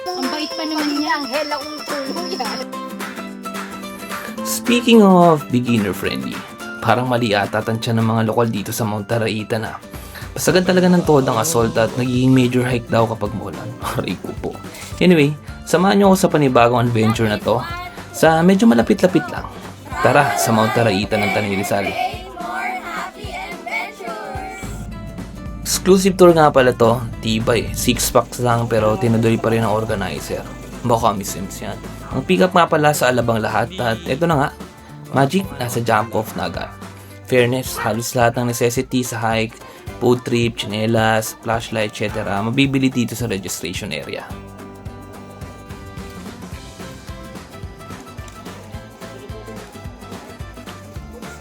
Ang bait pa naman niya. Ang hela kong tulo yan. Speaking of beginner friendly, parang mali ata tansya ng mga lokal dito sa Mount Taraita na pasagan talaga ng todo ang assault at nagiging major hike daw kapag mulan. Aray ko po. Anyway, samahan niyo ako sa panibagong adventure na to sa medyo malapit-lapit lang. Tara sa Mount Taraita ng Tanay Rizal. Exclusive tour nga pala to, tibay. 6 packs lang pero tinuloy pa rin ang organizer. Baka Sims yan. Ang pick up nga pala sa alabang lahat at eto na nga, Magic nasa jump off na agad. Fairness, halos lahat ng necessity sa hike, food trip, chinelas, flashlight, etc. mabibili dito sa registration area.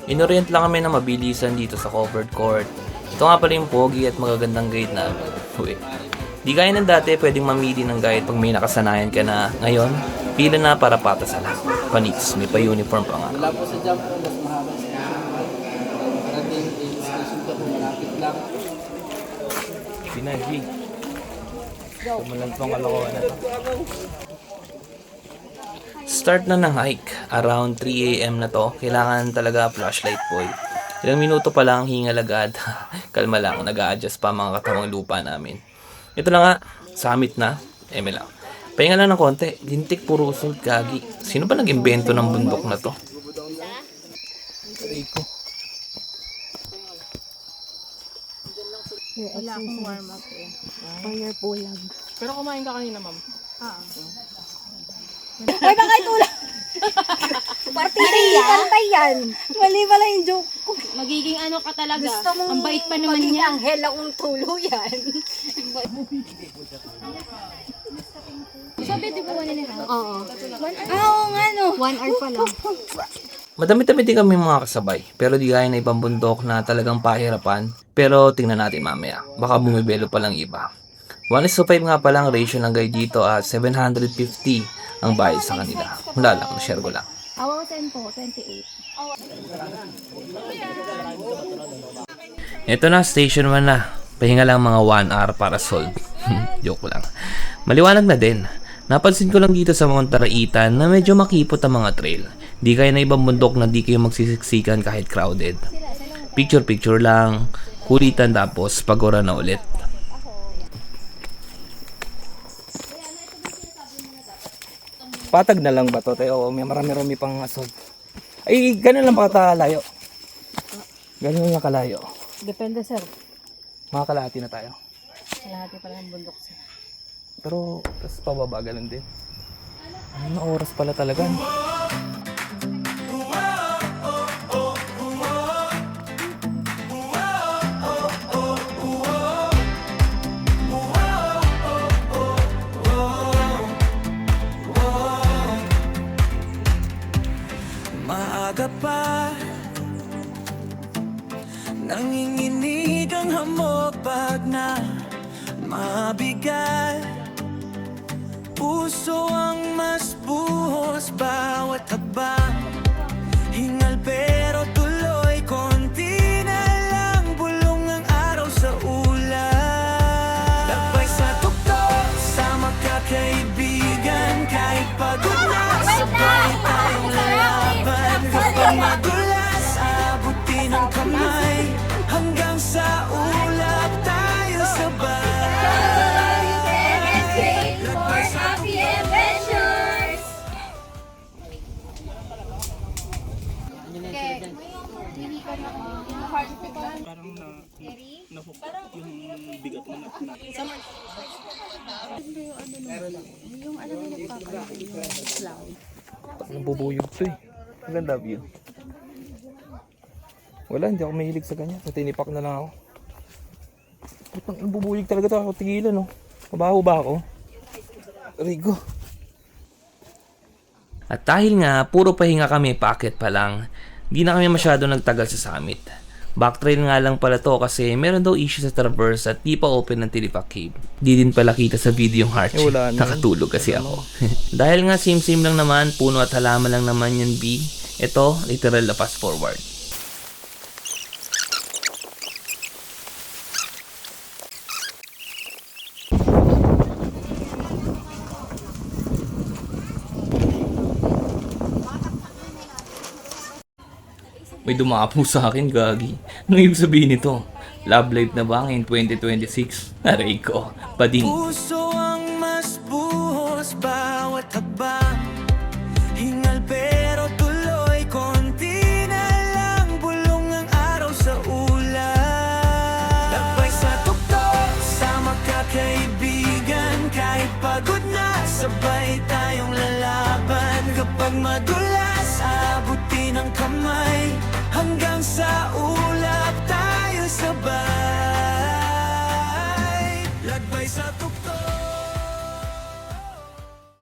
Inorient lang kami na mabilisan dito sa covered court. Ito nga pala yung pogi at magagandang guide namin. Wait. Di gaya ng dati, pwedeng mamili ng guide pag may nakasanayan ka na. Ngayon, pila na para patas sa lahat. Panits, may pa-uniform pa nga. Wala po sa jump po, mas mahaba sa station. Parating station po, malapit lang. Pinagi. Kumalantong kalokohan na to. Start na ng hike. Around 3 AM na to. Kailangan talaga flashlight boy. Ilang minuto pa lang, hingal agad. Kalma lang, nag-a-adjust pa mga katawang lupa namin. Ito na nga, summit na. Eme lang. Pahinga lang ng konti. Lintik, puro usod, gagi. Sino ba nag-imbento ng bundok na to? Rico. Wala akong warm up eh. Fire pulag. Pero kumain ka kanina, ma'am. Ay, baka itulak! Partida yan? Kantay yan. Mali pala yung joke ko. Magiging ano ka talaga. Gusto mong Ang bait pa naman maging niya. ang hela kong tulo yan. Sabi, di ba 1.5? Oo. Oo nga no. 1 hour pa lang. Madami-dami din kami mga kasabay. Pero di gaya na ibang bundok na talagang pahirapan. Pero tingnan natin mamaya. Baka bumibelo pa lang iba. 1:5 nga palang ratio ng guide dito at 750 ang bayad sa kanila. Wala lang, share ko lang. Awaw 10 po, 28. Ito na, station 1 na. Pahinga lang mga 1 hour para solve. Joke lang. Maliwanag na din. Napansin ko lang dito sa Mount Taraita na medyo makipot ang mga trail. Di kaya na ibang bundok na di kayo magsisiksikan kahit crowded. Picture-picture lang, kulitan tapos pagora na ulit. Patag na lang ba to? Tayo, may marami-rami pang asol. Ay, ganun lang ba kalayo? Ganun lang kalayo. Depende sir. Mga kalahati na tayo. Kalahati pala ng bundok sir. Pero, tas pababa, ganun din. Ano na oras pala talaga? Maaga pa, nanginginig ang hamog pag na mabigat. Puso ang mas buhos bawat habang hingal pero tuloy. Konti na lang bulong ang araw sa ulap. Labay sa tuktok sa magkakaibigan. Kahit pagod na sabay tayong lalaban. Kapag madulas abutin ang kamay. Hanggang sa ulap tayo sabay. Happy adventures! Nabubuyog to eh. Maganda view. Wala, hindi ako mahilig sa ganyan. Sa tinipak na lang ako. Putang nabubuyog talaga to. Ako tigilan no. Mabaho ba ako? Rigo. At dahil nga, puro pahinga kami, paakyat pa lang, di na kami masyado nagtagal sa summit. Backtrail nga lang pala to kasi meron daw issue sa traverse at di pa open ng Tilipak Cave. Di din pala kita sa video yung heart. Nakatulog kasi ako. Dahil nga same-same lang naman, puno at halaman lang naman yung B. Ito, literal na fast forward. May dumapo sa akin, gagi. Anong ibig sabihin nito? Love life na ba ngayon 2026? Aray ko, bading. Puso ang mas buhos bawat habang hingal pero tuloy, konti na lang bulong ang araw sa ulap. Lakbay sa tuktok, sa magkakaibigan, kahit pagod na, sabay tayong lalaban. Kapag madulas, abutin ang kamay, hanggang sa ulap tayo sabay. Lakbay sa tuktok.